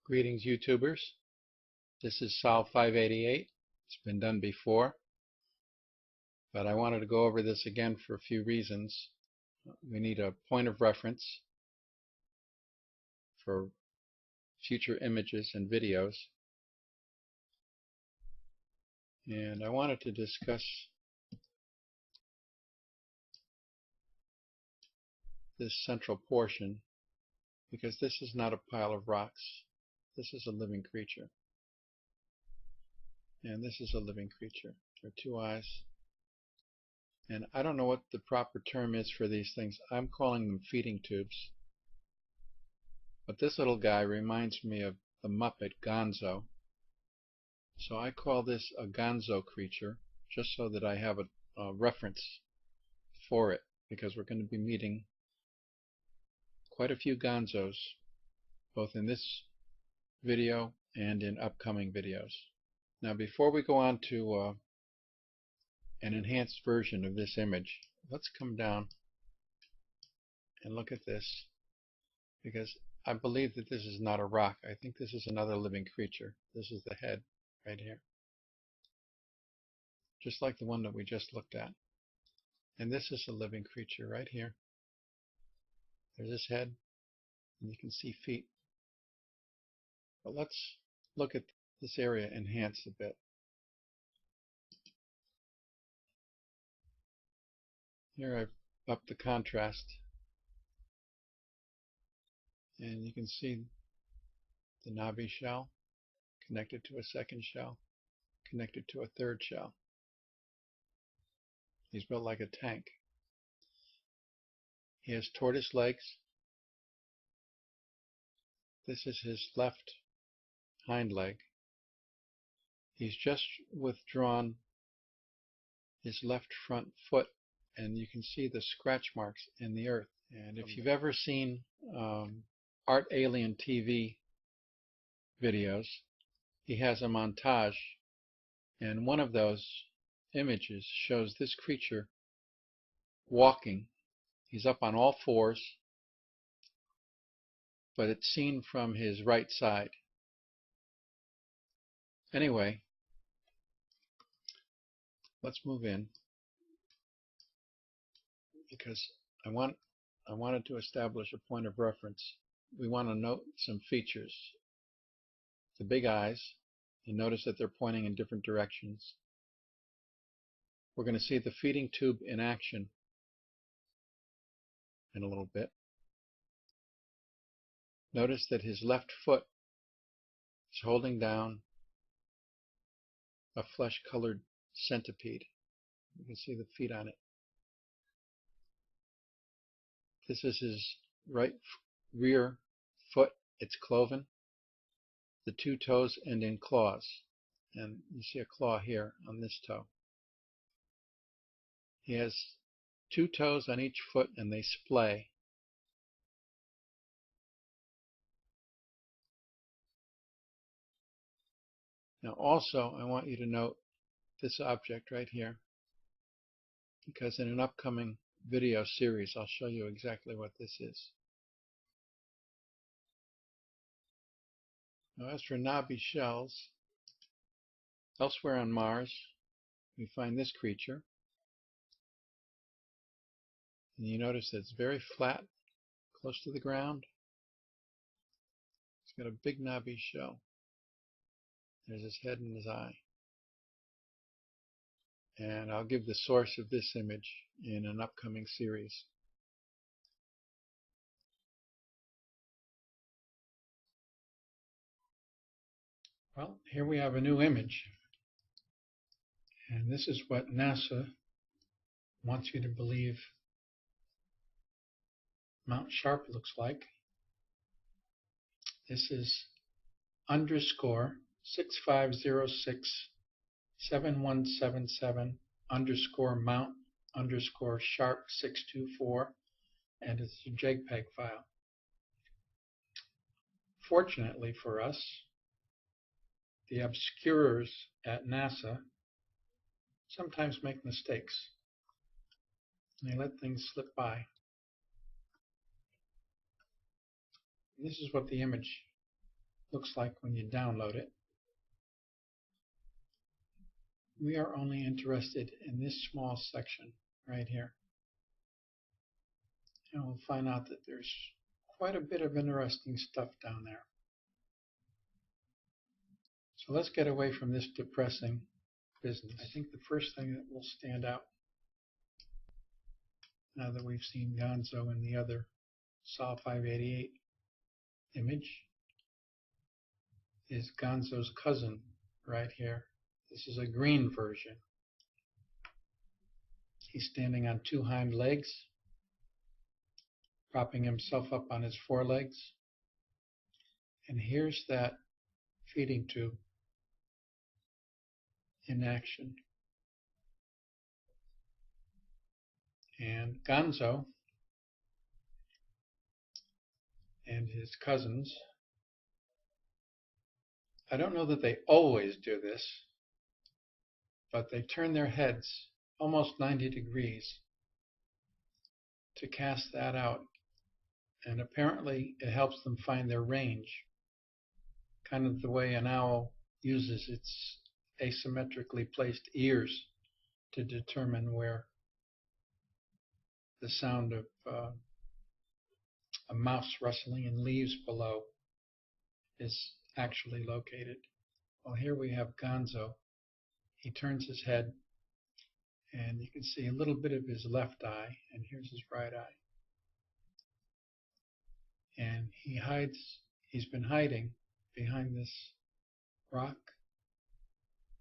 Greetings, YouTubers. This is Solve 588. It's been done before, but I wanted to go over this again for a few reasons. We need a point of reference for future images and videos. And I wanted to discuss this central portion because this is not a pile of rocks. This is a living creature. And this is a living creature. There are two eyes. And I don't know what the proper term is for these things. I'm calling them feeding tubes. But this little guy reminds me of the Muppet Gonzo. So I call this a gonzo creature, just so that I have a reference for it, because we're going to be meeting quite a few gonzos, both in this video and in upcoming videos. Now, before we go on to an enhanced version of this image, let's come down and look at this, because I believe that this is not a rock. I think this is another living creature. This is the head right here, just like the one that we just looked at. And this is a living creature right here. There's his head, and you can see feet. But let's look at this area enhanced a bit. Here I've upped the contrast, and you can see the knobby shell connected to a second shell, connected to a third shell. He's built like a tank. He has tortoise legs. This is his left hind leg. He's just withdrawn his left front foot, and you can see the scratch marks in the earth. And if you've ever seen Art Alien TV videos, he has a montage, and one of those images shows this creature walking. He's up on all fours, but it's seen from his right side. Anyway, let's move in, because I wanted to establish a point of reference. We want to note some features. The big eyes, you notice that they're pointing in different directions. We're going to see the feeding tube in action in a little bit. Notice that his left foot is holding down a flesh-colored centipede. You can see the feet on it. This is his right rear foot. It's cloven. The two toes end in claws, and you see a claw here on this toe. He has two toes on each foot, and they splay. Now also, I want you to note this object right here, because in an upcoming video series I'll show you exactly what this is. Now, as for knobby shells, elsewhere on Mars we find this creature, and you notice that it's very flat, close to the ground. It's got a big knobby shell. There's his head and his eye. And I'll give the source of this image in an upcoming series. Well, here we have a new image. And this is what NASA wants you to believe Mount Sharp looks like. This is _6506 7177 _Mount _Sharp 624, and it's a JPEG file. Fortunately for us, the obscurers at NASA sometimes make mistakes. They let things slip by. This is what the image looks like when you download it. We are only interested in this small section right here. And we'll find out that there's quite a bit of interesting stuff down there. So let's get away from this depressing business. I think the first thing that will stand out, now that we've seen Gonzo in the other SAW 588 image, is Gonzo's cousin right here. This is a green version. He's standing on two hind legs, propping himself up on his forelegs. And here's that feeding tube in action. And Gonzo and his cousins, I don't know that they always do this, but they turn their heads almost 90 degrees to cast that out. And apparently it helps them find their range, kind of the way an owl uses its asymmetrically placed ears to determine where the sound of a mouse rustling in leaves below is actually located. Well, here we have Gonzo. He turns his head, and you can see a little bit of his left eye, and here's his right eye. And he's been hiding behind this rock,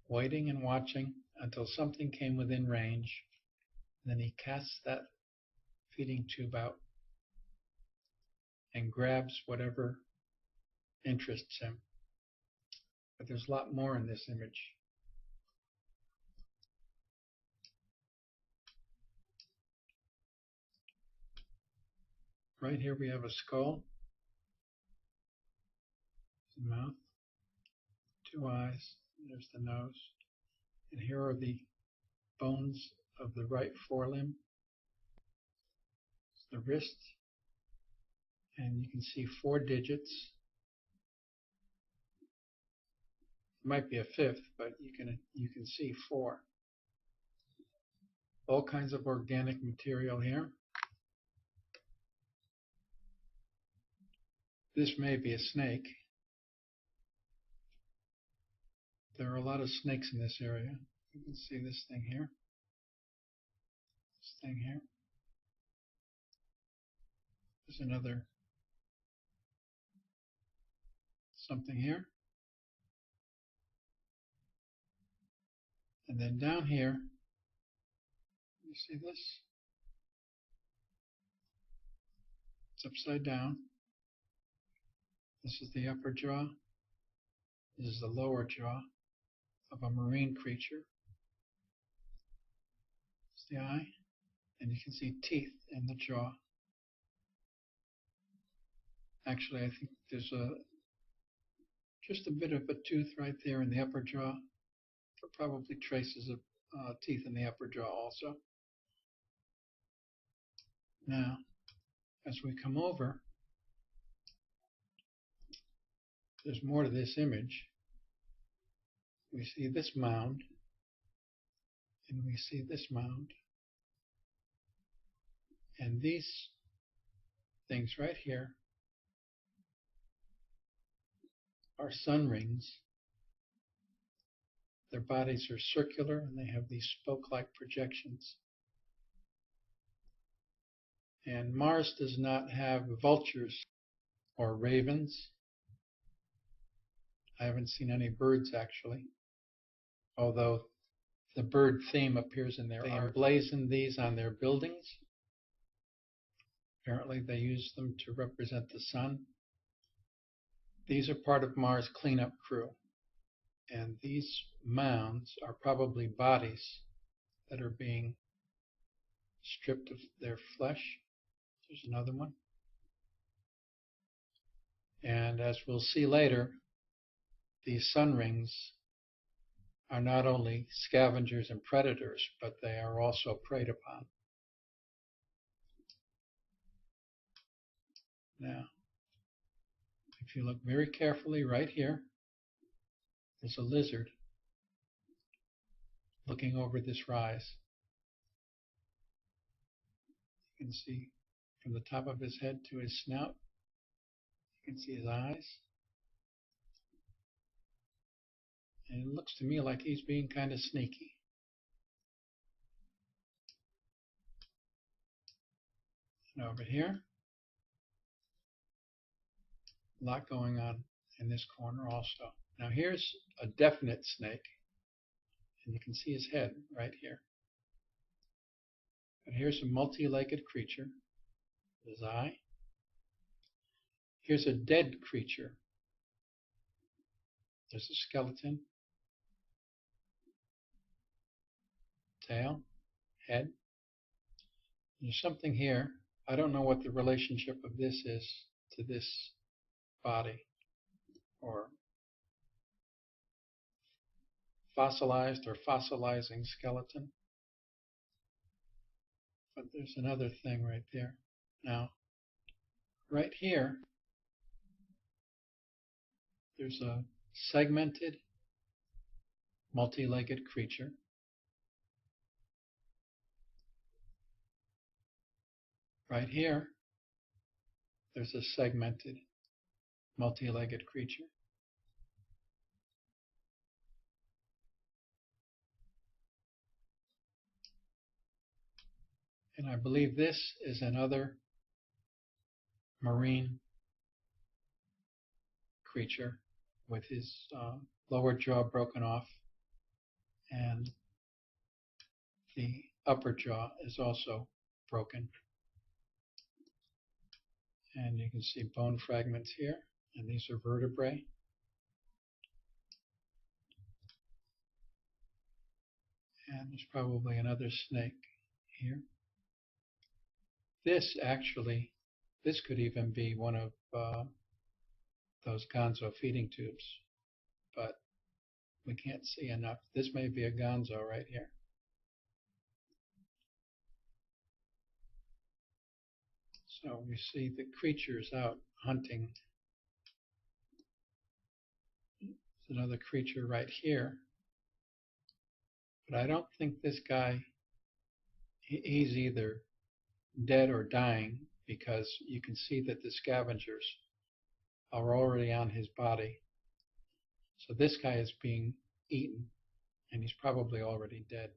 waiting and watching until something came within range. Then he casts that feeding tube out and grabs whatever interests him. But there's a lot more in this image. Right here we have a skull, the mouth, two eyes, there's the nose, and here are the bones of the right forelimb, the wrist, and you can see 4 digits. It might be a fifth, but you can see 4. All kinds of organic material here. This may be a snake. There are a lot of snakes in this area. You can see this thing here. This thing here. There's another something here. And then down here, you see this? It's upside down. This is the upper jaw. This is the lower jaw of a marine creature. It's the eye, and you can see teeth in the jaw. Actually, I think there's just a bit of a tooth right there in the upper jaw. There are probably traces of teeth in the upper jaw also. Now, as we come over, there's more to this image. We see this mound, and we see this mound. And these things right here are sun rings. Their bodies are circular, and they have these spoke-like projections. And Mars does not have vultures or ravens. I haven't seen any birds, actually, although the bird theme appears in their art. They emblazoned these on their buildings. Apparently they use them to represent the sun. These are part of Mars' cleanup crew. And these mounds are probably bodies that are being stripped of their flesh. There's another one. And as we'll see later, these sun rings are not only scavengers and predators, but they are also preyed upon. Now, if If you look very carefully right here, there's a lizard looking over this rise. You can see from the top of his head to his snout, you can see his eyes. And it looks to me like he's being kind of sneaky. And over here, a lot going on in this corner also. Now here's a definite snake, and you can see his head right here. But here's a multi-legged creature, his eye. Here's a dead creature. There's a skeleton, tail, head. There's something here. I don't know what the relationship of this is to this body, or fossilized or fossilizing skeleton. But there's another thing right there. Now, right here, there's a segmented, multi-legged creature. Right here, there's a segmented, multi-legged creature. And I believe this is another marine creature with his lower jaw broken off, and the upper jaw is also broken. And you can see bone fragments here, and these are vertebrae. And there's probably another snake here. This could even be one of those gonzo feeding tubes, but we can't see enough. This may be a gonzo right here. So we see the creatures out hunting. There's another creature right here. But I don't think this guy, he's either dead or dying, because you can see that the scavengers are already on his body. So this guy is being eaten, and he's probably already dead.